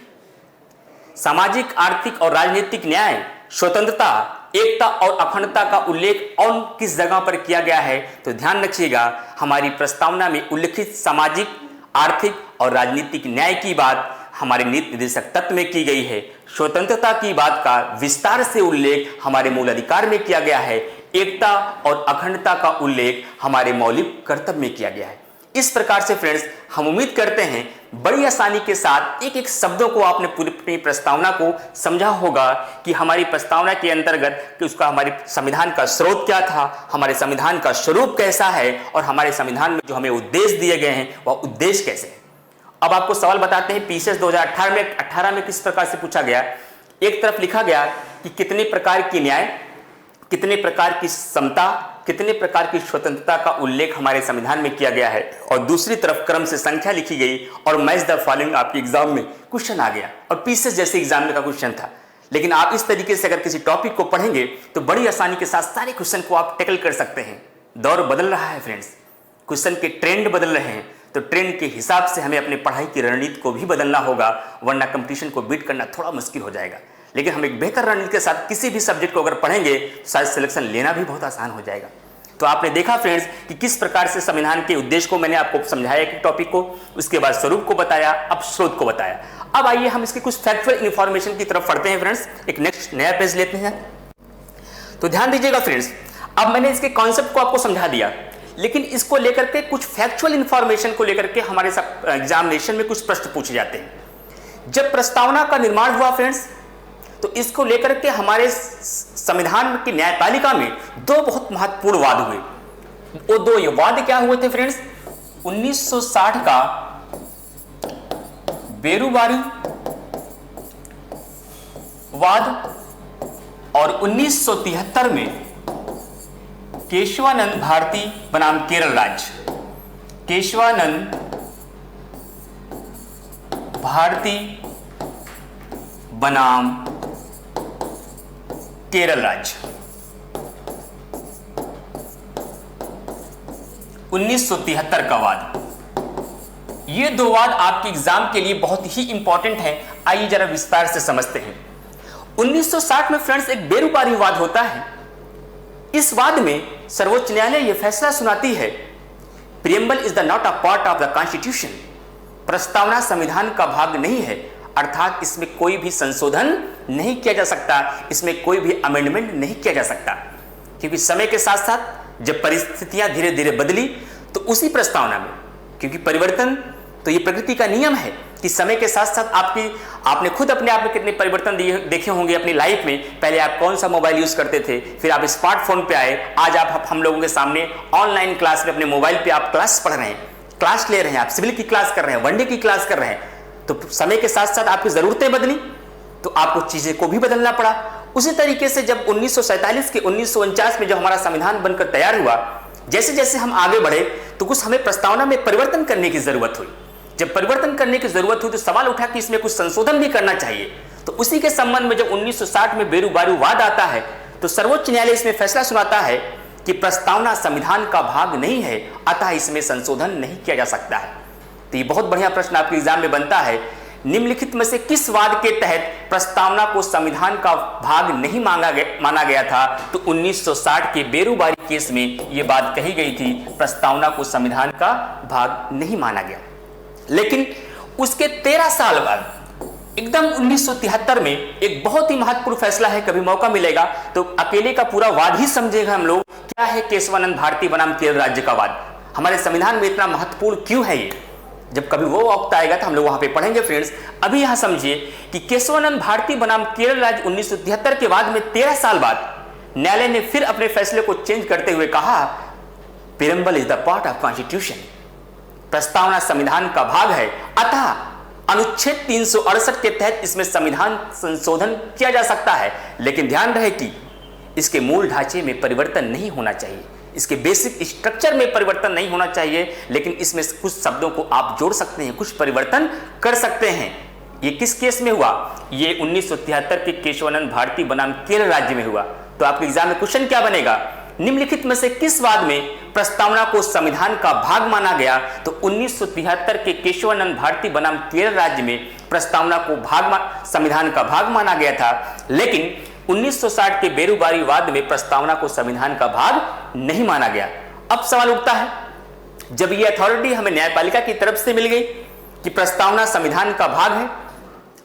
A: सामाजिक, आर्थिक और राजनीतिक न्याय, स्वतंत्रता, एकता और अखंडता का उल्लेख और किस जगह पर किया गया है। तो ध्यान रखिएगा, हमारी प्रस्तावना में उल्लिखित सामाजिक, आर्थिक और राजनीतिक न्याय की बात हमारे नीति निर्देशक तत्व में की गई है। स्वतंत्रता की बात का विस्तार से उल्लेख हमारे मूल अधिकार में किया गया है। एकता और अखंडता का उल्लेख हमारे मौलिक कर्तव्य में किया गया है। इस प्रकार से फ्रेंड्स, हम उम्मीद करते हैं बड़ी आसानी के साथ एक एक शब्दों को आपने पूरी अपनी प्रस्तावना को समझा होगा कि हमारी प्रस्तावना के अंतर्गत कि उसका हमारे संविधान का स्रोत क्या था, हमारे संविधान का स्वरूप कैसा है और हमारे संविधान में जो हमें उद्देश्य दिए गए हैं वह उद्देश्य कैसे है। अब आपको सवाल बताते हैं, पीसीएस 2018 में किस प्रकार से पूछा गया। एक तरफ लिखा गया कि कितने प्रकार की न्याय, कितने प्रकार की समता, कितने प्रकार की स्वतंत्रता का उल्लेख हमारे संविधान में किया गया है, और दूसरी तरफ क्रम से संख्या लिखी गई और मैच द फॉलोइंग आपके एग्जाम में क्वेश्चन आ गया और पीसीएस जैसे एग्जाम में का क्वेश्चन था। लेकिन आप इस तरीके से अगर किसी टॉपिक को पढ़ेंगे तो बड़ी आसानी के साथ सारे क्वेश्चन को आप टैकल कर सकते हैं। दौर बदल रहा है फ्रेंड्स, क्वेश्चन के ट्रेंड बदल रहे हैं, तो ट्रेंड के हिसाब से हमें अपने पढ़ाई की रणनीति को भी बदलना होगा, वरना कंपटीशन को बीट करना थोड़ा मुश्किल हो जाएगा। लेकिन हम एक बेहतर रणनीति के साथ किसी भी सब्जेक्ट को अगर पढ़ेंगे तो शायद सिलेक्शन लेना भी बहुत आसान हो जाएगा। तो आपने देखा फ्रेंड्स कि किस प्रकार से संविधान के उद्देश्य को मैंने आपको समझाया, एक टॉपिक को, उसके बाद स्वरूप को बताया, अब स्रोत को बताया। अब आइए हम इसके कुछ फैक्चुअल इंफॉर्मेशन की तरफ पढ़ते हैं फ्रेंड्स। एक नेक्स्ट नया पेज लेते हैं। तो ध्यान दीजिएगा फ्रेंड्स, अब मैंने इसके कॉन्सेप्ट को आपको समझा दिया, लेकिन इसको लेकर के कुछ फैक्चुअल इंफॉर्मेशन को लेकर के हमारे एग्जामिनेशन में कुछ प्रश्न पूछे जाते हैं। जब प्रस्तावना का निर्माण हुआ फ्रेंड्स, तो इसको लेकर के हमारे संविधान की न्यायपालिका में दो बहुत महत्वपूर्ण वाद हुए। वो दो ये वाद क्या हुए थे फ्रेंड्स? 1960 का बेरुबारी वाद और 1973 में केशवानंद भारती बनाम केरल राज्य, केशवानंद भारती बनाम केरल राज्य, 1973 का वाद। ये दो वाद आपके एग्जाम के लिए बहुत ही इंपॉर्टेंट है। आइए जरा विस्तार से समझते हैं। 1960 में फ्रेंड्स एक बेरुबारी वाद होता है। इस वाद में सर्वोच्च न्यायालय यह फैसला सुनाती है, preamble is the not a part of the constitution, प्रस्तावना संविधान का भाग नहीं है, अर्थात इसमें कोई भी संशोधन नहीं किया जा सकता, इसमें कोई भी अमेंडमेंट नहीं किया जा सकता। क्योंकि समय के साथ साथ जब परिस्थितियां धीरे धीरे बदली तो उसी प्रस्तावना में, क्योंकि परिवर्तन तो ये प्रकृति का नियम है कि समय के साथ साथ आपने खुद अपने आप में कितने परिवर्तन देखे होंगे अपनी लाइफ में। पहले आप कौन सा मोबाइल यूज करते थे, फिर आप स्मार्टफोन पे आए, आज आप हम लोगों के सामने ऑनलाइन क्लास में अपने मोबाइल पे आप क्लास पढ़ रहे हैं, क्लास ले रहे हैं, आप सिविल की क्लास कर रहे हैं, वनडे की क्लास कर रहे हैं। तो समय के साथ साथ आपकी जरूरतें बदली तो आपको चीजें को भी बदलना पड़ा। उसी तरीके से जब 1947 के 1949 में जब हमारा संविधान बनकर तैयार हुआ, जैसे जैसे हम आगे बढ़े तो कुछ हमें प्रस्तावना में परिवर्तन करने की जरूरत हुई। जब परिवर्तन करने की जरूरत हुई तो सवाल उठा कि इसमें कुछ संशोधन भी करना चाहिए। तो उसी के संबंध में जब 1960 में बेरुबारी वाद आता है तो सर्वोच्च न्यायालय इसमें फैसला सुनाता है कि प्रस्तावना संविधान का भाग नहीं है, अतः इसमें संशोधन नहीं किया जा सकता है। तो ये बहुत बढ़िया प्रश्न आपके एग्जाम में बनता है, निम्नलिखित में से किस वाद के तहत प्रस्तावना को संविधान का भाग नहीं माना गया था? तो 1960 के बेरुबारी केस में यह बात कही गई थी, प्रस्तावना को संविधान का भाग नहीं माना गया। लेकिन उसके 13 साल बाद एकदम 1973 में एक बहुत ही महत्वपूर्ण फैसला है, कभी मौका मिलेगा तो अकेले का पूरा वाद ही समझेगा हम लोग। क्या है केशवानंद भारती बनाम केरल राज्य का वाद? हमारे संविधान में इतना महत्वपूर्ण क्यों है ये? जब कभी वो वक्त आएगा तो हम लोग वहां पे पढ़ेंगे फ्रेंड्स। अभी यहां समझिए कि केशवानंद भारती बनाम केरल राज्य 1973 के बाद में 13 साल बाद न्यायालय ने फिर अपने फैसले को चेंज करते हुए कहा, preamble is the part of constitution, प्रस्तावना संविधान का भाग है, अतः अनुच्छेद 368 के तहत इसमें संविधान संशोधन किया जा सकता है, लेकिन ध्यान रहे कि इसके मूल ढांचे में परिवर्तन नहीं होना चाहिए, इसके बेसिक स्ट्रक्चर में परिवर्तन नहीं होना चाहिए, लेकिन इसमें कुछ शब्दों को आप जोड़ सकते हैं, कुछ परिवर्तन कर सकते हैं। ये किस केस में हुआ? ये 1973 के केशवानंद भारती बनाम केरल राज्य में हुआ। तो आपके एग्जाम में क्वेश्चन क्या बनेगा? निम्नलिखित में से किस वाद में प्रस्तावना को संविधान का भाग माना गया? तो 1973 के केशवानंद भारती बनाम केरल राज्य में प्रस्तावना को संविधान का भाग माना गया था, लेकिन 1960 के बेरुबारी वाद में प्रस्तावना को संविधान का भाग नहीं माना गया। अब सवाल उठता है, जब यह अथॉरिटी हमें न्यायपालिका की तरफ से मिल गई कि प्रस्तावना संविधान का भाग है,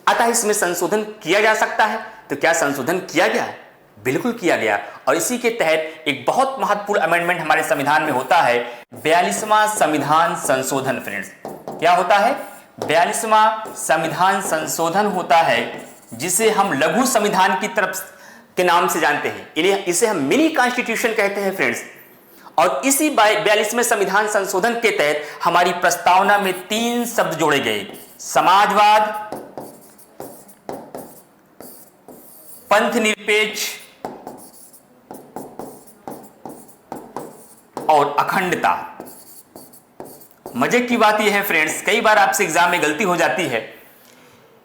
A: अतः इसमें संशोधन किया जा सकता है, तो क्या संशोधन किया गया है? बिल्कुल किया गया। और इसी के तहत एक बहुत महत्वपूर्ण अमेंडमेंट हमारे संविधान में होता है, 42वां संविधान संशोधन। फ्रेंड्स, क्या होता है? 42वां संविधान संशोधन होता है, जिसे हम लघु संविधान की तरफ के नाम से जानते हैं। इसे हम मिनी कॉन्स्टिट्यूशन कहते हैं फ्रेंड्स। और इसी 42वें संविधान संशोधन के तहत हमारी प्रस्तावना में 3 शब्द जोड़े गए: समाजवाद, पंथनिरपेक्ष और अखंडता। मजे की बात यह है फ्रेंड्स, कई बार आपसे एग्जाम में गलती हो जाती है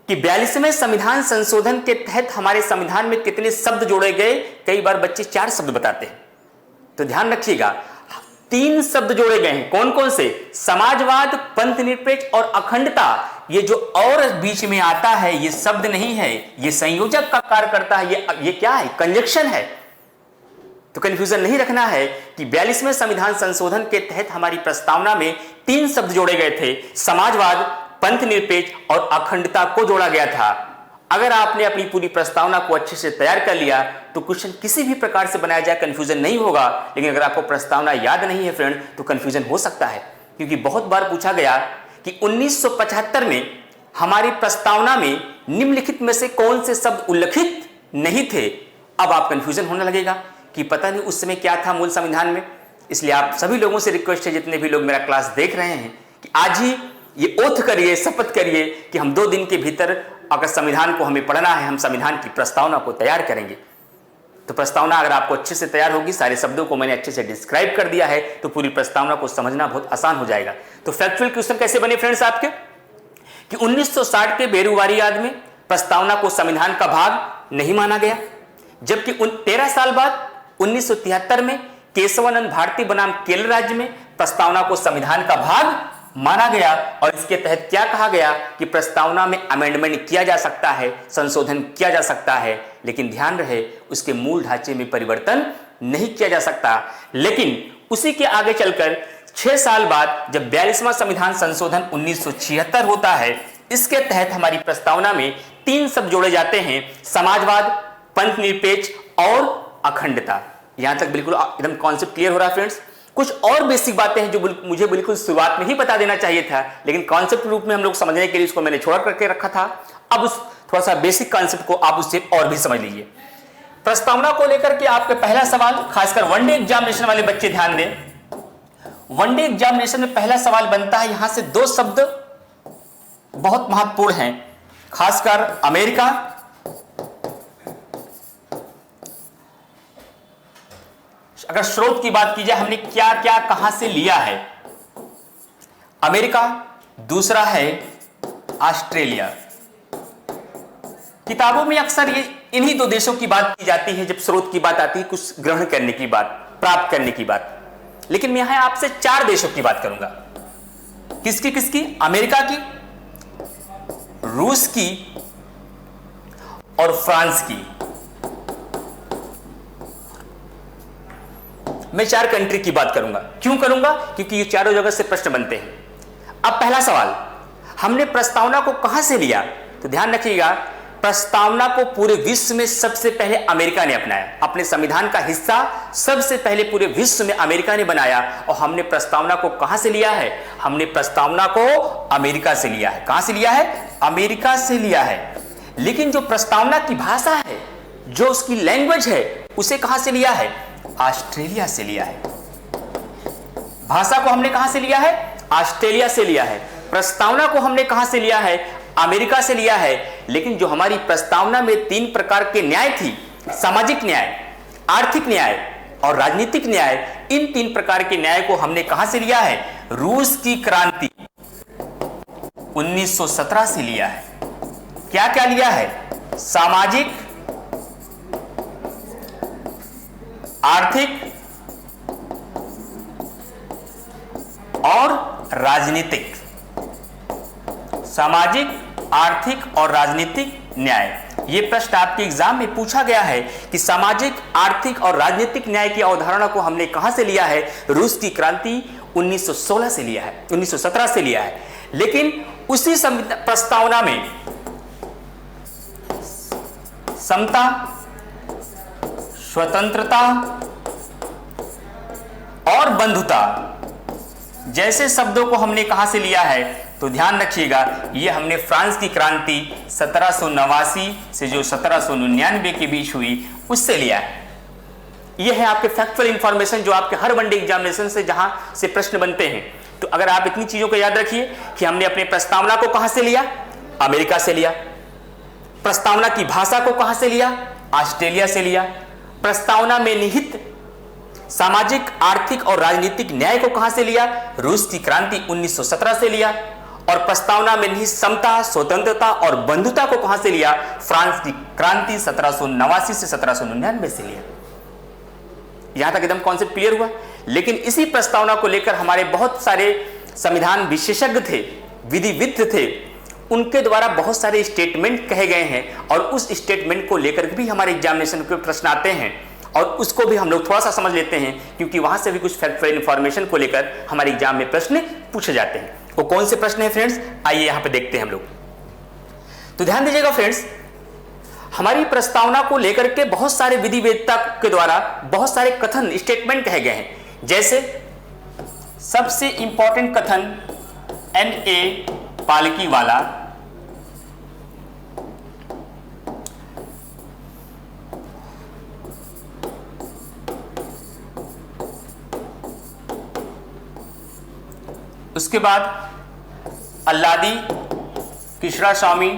A: कि 42वें संविधान संशोधन के तहत हमारे संविधान में कितने शब्द जोड़े गए। कई बार बच्चे 4 शब्द बताते हैं, तो ध्यान रखिएगा 3 शब्द जोड़े गए हैं। कौन कौन से? समाजवाद, पंथनिरपेक्ष और अखंडता। ये जो और बीच में आता है ये शब्द नहीं है, ये संयोजक का कार्य करता है। ये क्या है? कंजक्शन है। तो कंफ्यूजन नहीं रखना है कि 42वें संविधान संशोधन के तहत हमारी प्रस्तावना में 3 शब्द जोड़े गए थे, समाजवाद, पंथनिरपेक्ष और अखंडता को जोड़ा गया था। अगर आपने अपनी पूरी प्रस्तावना को अच्छे से तैयार कर लिया तो क्वेश्चन किसी भी प्रकार से बनाया जाए कंफ्यूजन नहीं होगा। लेकिन अगर आपको प्रस्तावना याद नहीं है फ्रेंड, तो कंफ्यूजन हो सकता है, क्योंकि बहुत बार पूछा गया कि 1975 में हमारी प्रस्तावना में निम्नलिखित में से कौन से शब्द उल्लिखित नहीं थे। अब आप कंफ्यूजन होने लगेगा कि पता नहीं उस समय क्या था मूल संविधान में। इसलिए आप सभी लोगों से रिक्वेस्ट है, जितने भी लोग मेरा क्लास देख रहे हैं, कि आज ही ये ओथ करिए, शपथ करिए कि हम 2 दिन के भीतर अगर संविधान को हमें पढ़ना है, हम संविधान की प्रस्तावना को तैयार करेंगे। तो प्रस्तावना अगर आपको अच्छे से तैयार होगी, सारे शब्दों को मैंने अच्छे से डिस्क्राइब कर दिया है, तो पूरी प्रस्तावना को समझना बहुत आसान हो जाएगा। तो फैक्चुअल क्वेश्चन कैसे बने फ्रेंड्स आपके, कि 1960 के बेरुबारी वाद में प्रस्तावना को संविधान का भाग नहीं माना गया, जबकि 13 साल बाद 1973 में केशवानंद भारती बनाम केरल राज्य में प्रस्तावना को संविधान का भाग माना गया। और इसके तहत क्या कहा गया कि प्रस्तावना में अमेंडमेंट किया जा सकता है, संशोधन किया जा सकता है, लेकिन ध्यान रहे उसके मूल ढांचे में परिवर्तन नहीं किया जा सकता। लेकिन उसी के आगे चलकर 6 साल बाद जब 42वां संविधान संशोधन 1976 होता है, इसके तहत हमारी प्रस्तावना में 3 शब्द जोड़े जाते हैं, समाजवाद, पंथनिरपेक्ष और अखंडता। यहां तक बिल्कुल एकदम कॉन्सेप्ट क्लियर हो रहा है फ्रेंड्स। कुछ और बेसिक बातें हैं जो मुझे बिल्कुल शुरुआत में ही बता देना चाहिए था, लेकिन कॉन्सेप्ट रूप में हम लोग समझने के लिए इसको मैंने छोड़ करके रखा था। अब उस थोड़ा सा बेसिक कॉन्सेप्ट को आप उससे और भी समझ लीजिए। प्रस्तावना को लेकर के आपके पहला सवाल, खासकर वनडे एग्जामिनेशन वाले बच्चे ध्यान दें। वनडे एग्जामिनेशन में पहला सवाल बनता है, यहां से 2 शब्द बहुत महत्वपूर्ण हैं, खासकर अमेरिका अगर स्रोत की बात की जाए, हमने क्या क्या कहां से लिया है। अमेरिका, दूसरा है ऑस्ट्रेलिया। किताबों में अक्सर ये इन्हीं 2 देशों की बात की जाती है जब स्रोत की बात आती है, कुछ ग्रहण करने की बात, प्राप्त करने की बात। लेकिन मैं यहां आपसे 4 देशों की बात करूंगा। किसकी किसकी? अमेरिका की, रूस की और फ्रांस की। मैं 4 कंट्री की बात करूंगा। क्यों करूंगा? क्योंकि ये चारों जगह से प्रश्न बनते हैं। अब पहला सवाल, हमने प्रस्तावना को कहां से लिया? तो ध्यान रखिएगा, प्रस्तावना को पूरे विश्व में सबसे पहले अमेरिका ने अपनाया। अपने संविधान का हिस्सा सबसे पहले पूरे विश्व में अमेरिका ने बनाया। और हमने प्रस्तावना को कहां से लिया है? हमने प्रस्तावना को अमेरिका से लिया है। कहां से लिया है? अमेरिका से लिया है। लेकिन जो प्रस्तावना की भाषा है, जो उसकी लैंग्वेज है, उसे कहां से लिया है? ऑस्ट्रेलिया से लिया है। भाषा को हमने कहां से लिया है? ऑस्ट्रेलिया से लिया है। प्रस्तावना को हमने कहां से लिया है? अमेरिका से लिया है, लेकिन जो हमारी प्रस्तावना में 3 प्रकार के न्याय थी, सामाजिक न्याय, आर्थिक न्याय और राजनीतिक न्याय, इन 3 प्रकार के न्याय को हमने कहां से लिया है? रूस की क्रांति 1917 से लिया है। क्या क्या लिया है? सामाजिक, आर्थिक और राजनीतिक। सामाजिक, आर्थिक और राजनीतिक न्याय। यह प्रश्न आपके एग्जाम में पूछा गया है कि सामाजिक, आर्थिक और राजनीतिक न्याय की अवधारणा को हमने कहां से लिया है? रूस की क्रांति 1916 से लिया है, 1917 से लिया है। लेकिन उसी प्रस्तावना में समता, स्वतंत्रता और बंधुता जैसे शब्दों को हमने कहां से लिया है? तो ध्यान रखिएगा, यह हमने फ्रांस की क्रांति 1789 से जो 1799 के बीच हुई उससे लिया है। यह है आपके फैक्चुअल इंफॉर्मेशन जो आपके हर वनडे एग्जामिनेशन से जहां से प्रश्न बनते हैं। तो अगर आप इतनी चीजों को याद रखिए कि हमने अपने प्रस्तावना को कहां से लिया? अमेरिका से लिया। प्रस्तावना की भाषा को कहां से लिया? ऑस्ट्रेलिया से लिया। प्रस्तावना में निहित सामाजिक, आर्थिक और राजनीतिक न्याय को कहां से लिया? रूस की क्रांति 1917 से लिया। और प्रस्तावना में निहित समता, स्वतंत्रता और बंधुता को कहां से लिया? फ्रांस की क्रांति 1789 से 1799 से लिया। यहां तक एकदम कॉन्सेप्ट क्लियर हुआ। लेकिन इसी प्रस्तावना को लेकर हमारे बहुत सारे संविधान विशेषज्ञ थे, विधिविद थे, उनके द्वारा बहुत सारे स्टेटमेंट कहे गए हैं और उस स्टेटमेंट को लेकर भी हमारे एग्जामिनेशन के प्रश्न आते हैं और उसको भी हम लोग थोड़ा सा समझ लेते हैं, क्योंकि वहां से भी कुछ फैक्चुअल इंफॉर्मेशन को लेकर हमारे एग्जाम में प्रश्न पूछे जाते हैं। वो कौन से प्रश्न हैं फ्रेंड्स? आइए यहां पे देखते हैं हम लोग। तो ध्यान दीजिएगा फ्रेंड्स, हमारी प्रस्तावना को लेकर के बहुत सारे विधिवेत्ता के द्वारा बहुत सारे कथन, स्टेटमेंट कहे गए हैं। जैसे सबसे इंपॉर्टेंट कथन N.A. पालकीवाला, उसके बाद अल्लादी कृष्णास्वामी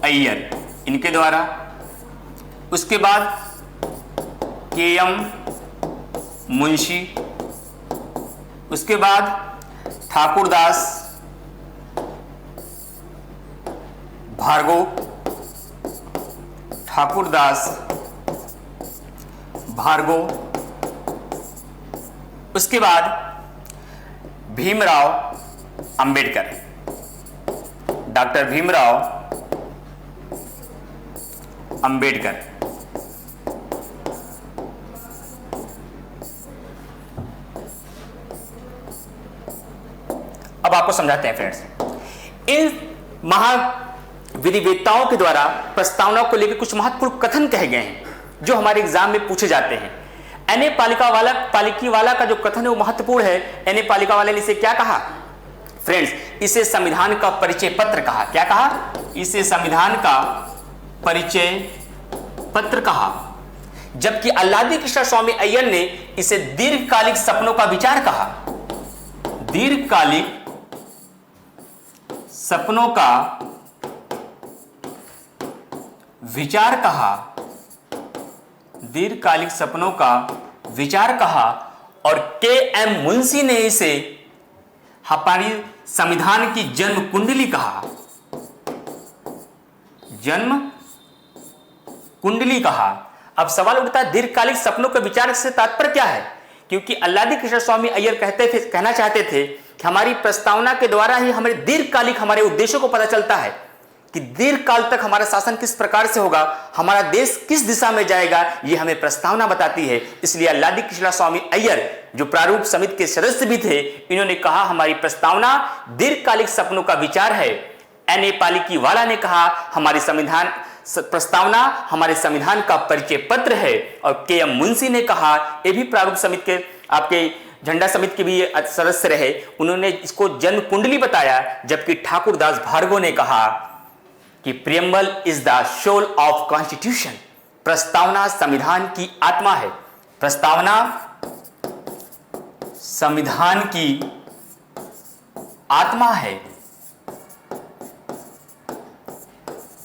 A: अय्यर, इनके द्वारा। उसके बाद K.M. मुंशी। उसके बाद ठाकुरदास भार्गव, उसके बाद भीमराव अंबेडकर, डॉक्टर भीमराव अंबेडकर। अब आपको समझाते हैं फ्रेंड्स, इन महाविधिवेत्ताओं के द्वारा प्रस्तावना को लेकर कुछ महत्वपूर्ण कथन कहे गए हैं जो हमारे एग्जाम में पूछे जाते हैं। N.A. पालकीवाला का जो कथन है वो महत्वपूर्ण है। N.A. पालकीवाला ने इसे क्या कहा फ्रेंड्स? इसे संविधान का परिचय पत्र कहा। क्या कहा? इसे संविधान का परिचय पत्र कहा। जबकि अल्लादी कृष्णास्वामी अय्यर ने इसे दीर्घकालिक सपनों का विचार कहा। दीर्घकालिक सपनों का विचार कहा। दीर्घकालिक सपनों का विचार कहा। और K.M. मुंशी ने इसे हमारी संविधान की जन्म कुंडली कहा। जन्म कुंडली कहा। अब सवाल उठता है, दीर्घकालिक सपनों के विचार से तात्पर्य क्या है? क्योंकि अल्लादी कृष्णास्वामी अय्यर कहना चाहते थे कि हमारी प्रस्तावना के द्वारा ही हमारे दीर्घकालिक हमारे उद्देश्यों को पता चलता है कि दीर्घ काल तक हमारा शासन किस प्रकार से होगा, हमारा देश किस दिशा में जाएगा, यह हमें प्रस्तावना बताती है। इसलिए अल्लादी कृष्णास्वामी अय्यर जो प्रारूप समिति के सदस्य भी थे, इन्होंने कहा हमारी प्रस्तावना दीर्घकालिक सपनों का विचार है। N.A. पालकीवाला ने कहा हमारी प्रस्तावना हमारे संविधान का परिचय पत्र है। और K.M. मुंशी ने कहा, यह भी प्रारूप समिति के आपके झंडा समिति के भी सदस्य रहे, उन्होंने इसको जन्म कुंडली बताया। जबकि ठाकुरदास भार्गव ने कहा कि preamble is the soul of constitution, प्रस्तावना संविधान की आत्मा है। प्रस्तावना संविधान की आत्मा है।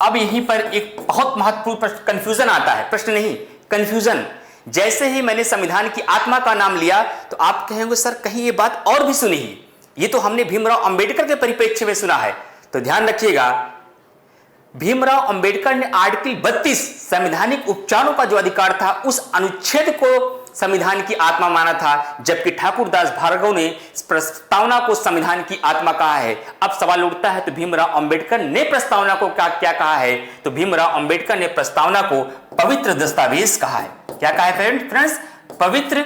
A: अब यहीं पर एक बहुत महत्वपूर्ण कंफ्यूजन आता है, प्रश्न नहीं कंफ्यूजन। जैसे ही मैंने संविधान की आत्मा का नाम लिया तो आप कहेंगे सर कहीं ये बात और भी सुनी ही, ये तो हमने भीमराव अंबेडकर के परिप्रेक्ष्य में सुना है। तो ध्यान रखिएगा, भीमराव अंबेडकर ने आर्टिकल 32 संवैधानिक उपचारों का जो अधिकार था उस अनुच्छेद को संविधान की आत्मा माना था, जबकि ठाकुरदास भार्गव ने प्रस्तावना को संविधान की आत्मा कहा है। अब सवाल उठता है तो भीमराव अंबेडकर ने प्रस्तावना को क्या कहा है? तो भीमराव अंबेडकर ने प्रस्तावना को पवित्र दस्तावेज कहा है। क्या कहा है फ्रेंड्स? पवित्र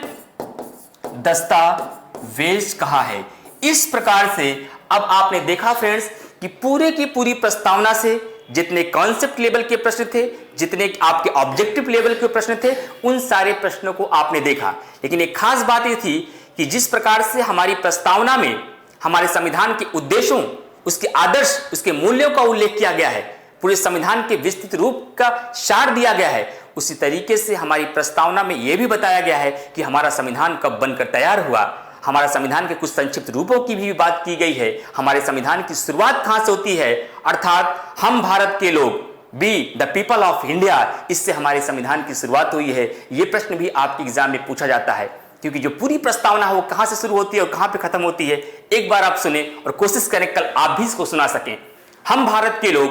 A: दस्तावेज कहा है। इस प्रकार से अब आपने देखा फ्रेंड्स कि पूरे की पूरी प्रस्तावना से जितने कॉन्सेप्ट लेवल के प्रश्न थे, जितने आपके ऑब्जेक्टिव लेवल के प्रश्न थे, उन सारे प्रश्नों को आपने देखा। लेकिन एक खास बात यह थी कि जिस प्रकार से हमारी प्रस्तावना में हमारे संविधान के उद्देश्यों, उसके आदर्श, उसके मूल्यों का उल्लेख किया गया है, पूरे संविधान के विस्तृत रूप का सार दिया गया है, उसी तरीके से हमारी प्रस्तावना में यह भी बताया गया है कि हमारा संविधान कब बनकर तैयार हुआ, हमारा संविधान के कुछ संक्षिप्त रूपों की भी बात की गई है, हमारे संविधान की शुरुआत कहां से होती है, अर्थात हम भारत के लोग, be the people of India, इससे हमारे संविधान की शुरुआत हुई है। यह प्रश्न भी आपके एग्जाम में पूछा जाता है, क्योंकि जो पूरी प्रस्तावना है वो कहां से शुरू होती है और कहां पे खत्म होती है। एक बार आप सुने और कोशिश करें कल आप भी इसको सुना सकें। हम भारत के लोग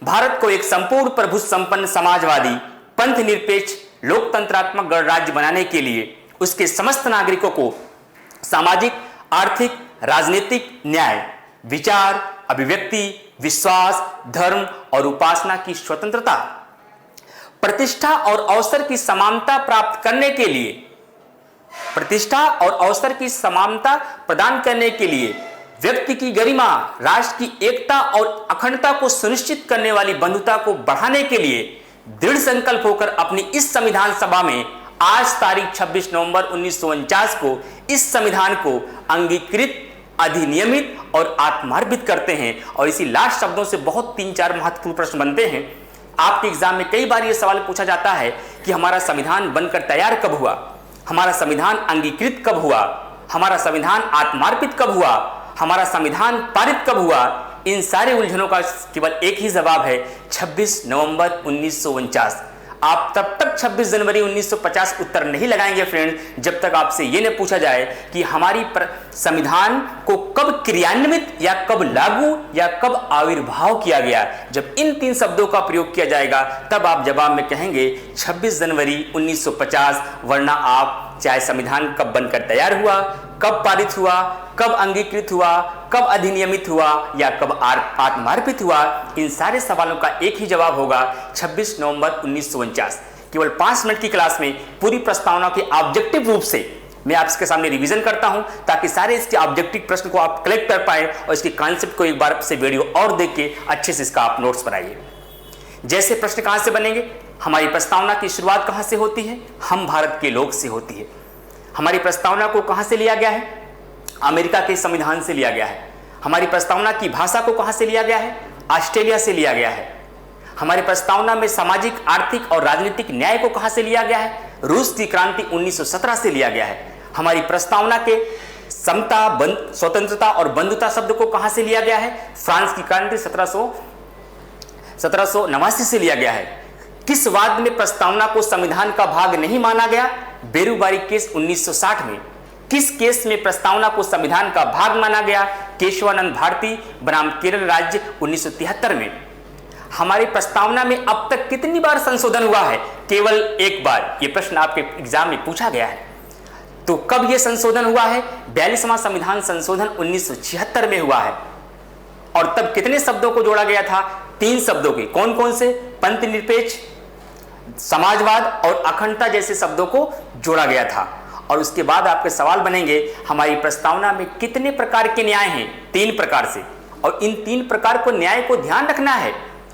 A: भारत को एक संपूर्ण प्रभु संपन्न समाजवादी पंथ निरपेक्ष लोकतंत्रात्मक गणराज्य बनाने के लिए उसके समस्त नागरिकों को सामाजिक, आर्थिक, राजनीतिक न्याय, विचार, अभिव्यक्ति, विश्वास, धर्म और उपासना की स्वतंत्रता, प्रतिष्ठा और अवसर की समानता प्राप्त करने के लिए, प्रतिष्ठा और अवसर की समानता प्रदान करने के लिए, व्यक्ति की गरिमा, राष्ट्र की एकता और अखंडता को सुनिश्चित करने वाली बंधुता को बढ़ाने के लिए दृढ़ संकल्प होकर अपनी इस संविधान सभा में आज तारीख 26 नवंबर 1949 को इस संविधान को अंगीकृत, अधिनियमित और आत्मार्पित करते हैं। और इसी लास्ट शब्दों से बहुत 3-4 महत्वपूर्ण प्रश्न बनते हैं। आपके एग्जाम में कई बार यह सवाल पूछा जाता है कि हमारा संविधान बनकर तैयार कब हुआ, हमारा संविधान अंगीकृत कब हुआ, हमारा संविधान आत्मार्पित कब हुआ, हमारा संविधान पारित कब हुआ। इन सारे उलझनों का केवल एक ही जवाब है, 26 नवंबर 1949। आप तब तक 26 जनवरी 1950 उत्तर नहीं लगाएंगे फ्रेंड्स, जब तक आपसे यह न पूछा जाए कि हमारी संविधान को कब क्रियान्वित या कब लागू या कब आविर्भाव किया गया। जब इन 3 शब्दों का प्रयोग किया जाएगा तब आप जवाब में कहेंगे 26 जनवरी 1950, वरना आप चाहे संविधान कब बनकर तैयार हुआ, कब पारित हुआ, कब अंगीकृत हुआ, कब अधिनियमित हुआ या कब आत्मार्पित हुआ, इन सारे सवालों का एक ही जवाब होगा 26 नवंबर 1949। केवल 5 मिनट की क्लास में पूरी प्रस्तावना के ऑब्जेक्टिव रूप से मैं आपके सामने रिवीजन करता हूं, ताकि सारे इसके ऑब्जेक्टिव प्रश्न को आप कलेक्ट कर पाए और इसके कॉन्सेप्ट को एक बार से वीडियो और देख के अच्छे से इसका आप नोट्स बनाइए। जैसे प्रश्न कहां से बनेंगे, हमारी प्रस्तावना की शुरुआत कहां से होती है, हम भारत के लोग से होती है। हमारी प्रस्तावना को कहां से लिया गया है, अमेरिका के संविधान से लिया गया है। हमारी प्रस्तावना की भाषा को कहां से लिया गया है, ऑस्ट्रेलिया से लिया गया है। हमारी प्रस्तावना में सामाजिक, आर्थिक और राजनीतिक न्याय को कहां से लिया गया है, रूस की क्रांति 1917 से लिया गया है। हमारी प्रस्तावना के समता, स्वतंत्रता और बंधुता शब्द को कहां से लिया गया है, फ्रांस की क्रांति 1789 से लिया गया है। किस वाद में प्रस्तावना को संविधान का भाग नहीं माना गया, बेरुबारी केस 1960 में। किस केस में प्रस्तावना को संविधान का भाग माना गया, केशवानंद भारती बनाम केरल राज्य 1973 में। हमारी प्रस्तावना में अब तक कितनी बार संशोधन हुआ है, केवल एक बार। यह प्रश्न आपके एग्जाम में पूछा गया है। तो कब यह संशोधन हुआ है, 42वां संविधान संशोधन 1976 में हुआ है। और तब कितने शब्दों को जोड़ा गया था, 3 शब्दों के। कौन कौन से, पंथ निरपेक्ष, समाजवाद और अखंडता जैसे शब्दों को जोड़ा गया था। और उसके बाद आपके सवाल बनेंगे, हमारी प्रस्तावना में कितने प्रकार के न्याय हैं, 3 प्रकार से। और इन 3 प्रकार को न्याय को ध्यान रखना है।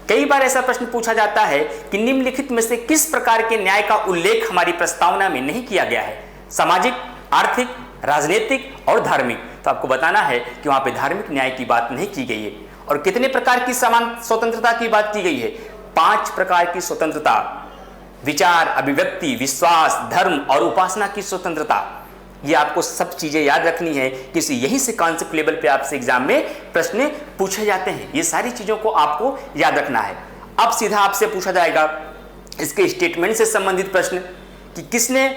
A: कई बार ऐसा प्रश्न पूछा जाता है कि निम्नलिखित में से किस प्रकार के न्याय का उल्लेख हमारी प्रस्तावना में नहीं किया गया है, सामाजिक, आर्थिक, राजनीतिक और धार्मिक। तो आपको बताना है कि वहां पे धार्मिक न्याय की बात नहीं की गई है। और कितने प्रकार की समान स्वतंत्रता की बात की गई है, 5 प्रकार की स्वतंत्रता, विचार, अभिव्यक्ति, विश्वास, धर्म और उपासना की स्वतंत्रता। ये आपको सब चीजें याद रखनी है, किसी यही से कॉन्सेप्ट लेवल पे आपसे एग्जाम में प्रश्न पूछे जाते हैं। ये सारी चीजों को आपको याद रखना है। अब सीधा आपसे पूछा जाएगा इसके स्टेटमेंट से संबंधित प्रश्न कि किसने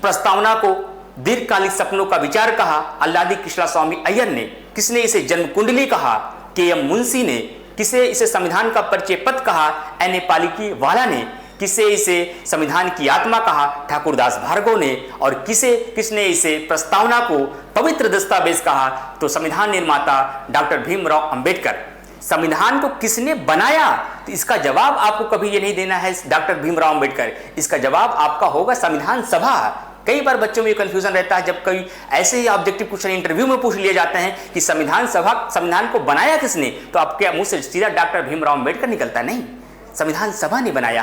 A: प्रस्तावना को दीर्घकालिक सपनों का विचार कहा? अल्लादी कृष्णा स्वामी अय्यर ने। किसने इसे जन्म कुंडली कहा? के.एम. मुंशी ने। किसे इसे संविधान का परिचय पत्र कहा? एन.ए. पालिकी वाला ने। किसे इसे संविधान की आत्मा कहा? ठाकुरदास भार्गव ने। और किसने इसे प्रस्तावना को पवित्र दस्तावेज कहा? तो संविधान निर्माता डॉक्टर भीमराव अंबेडकर। संविधान को किसने बनाया? तो इसका जवाब आपको कभी ये नहीं देना है डॉक्टर भीमराव अंबेडकर, इसका जवाब आपका होगा संविधान सभा। कई बार बच्चों में कंफ्यूजन रहता है जब कई ऐसे ही ऑब्जेक्टिव क्वेश्चन इंटरव्यू में पूछ लिए जाते हैं कि संविधान को बनाया किसने, तो आपके मुंह से सीधा डॉक्टर भीमराव अंबेडकर निकलता नहीं। संविधान सभा ने बनाया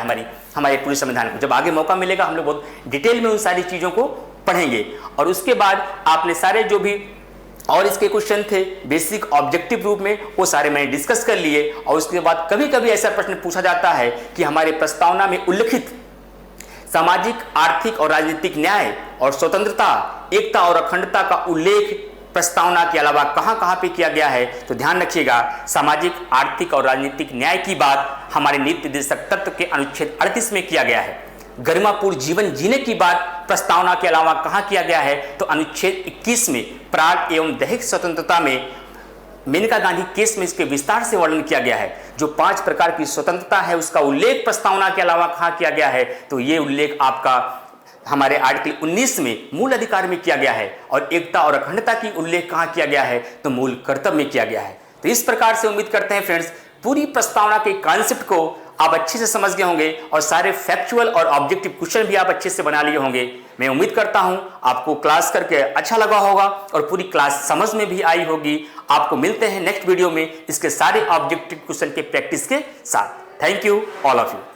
A: हमारे पूरे संविधान को। जब आगे मौका मिलेगा हम लोग बहुत डिटेल में उन सारी चीजों को पढ़ेंगे। और उसके बाद आपने सारे जो भी और इसके क्वेश्चन थे बेसिक ऑब्जेक्टिव रूप में, वो सारे मैंने डिस्कस कर लिए। और उसके बाद कभी कभी ऐसा प्रश्न पूछा जाता है कि हमारे प्रस्तावना में उल्लिखित सामाजिक, आर्थिक और राजनीतिक न्याय और स्वतंत्रता, एकता और अखंडता का उल्लेख प्रस्तावना के अलावा कहां पे किया गया है? तो ध्यान रखिएगा, सामाजिक, आर्थिक और राजनीतिक न्याय की बात हमारे नीति निर्देशक तत्व के अनुच्छेद 38 में किया गया है। गरिमापूर्ण जीवन जीने की बात प्रस्तावना के अलावा कहां किया गया है? तो अनुच्छेद 21 में प्राग एवं दैहिक स्वतंत्रता में मेनका गांधी केस में इसके विस्तार से वर्णन किया गया है। जो 5 प्रकार की स्वतंत्रता है उसका उल्लेख प्रस्तावना के अलावा कहां किया गया है? तो ये उल्लेख आपका हमारे आर्टिकल 19 में मूल अधिकार में किया गया है। और एकता और अखंडता की उल्लेख कहां किया गया है? तो मूल कर्तव्य में किया गया है। तो इस प्रकार से उम्मीद करते हैं फ्रेंड्स पूरी प्रस्तावना के कॉन्सेप्ट को आप अच्छे से समझ गए होंगे और सारे फैक्चुअल और ऑब्जेक्टिव क्वेश्चन भी आप अच्छे से बना लिए होंगे। मैं उम्मीद करता हूं आपको क्लास करके अच्छा लगा होगा और पूरी क्लास समझ में भी आई होगी। आपको मिलते हैं नेक्स्ट वीडियो में इसके सारे ऑब्जेक्टिव क्वेश्चन के प्रैक्टिस के साथ। Thank you all of you.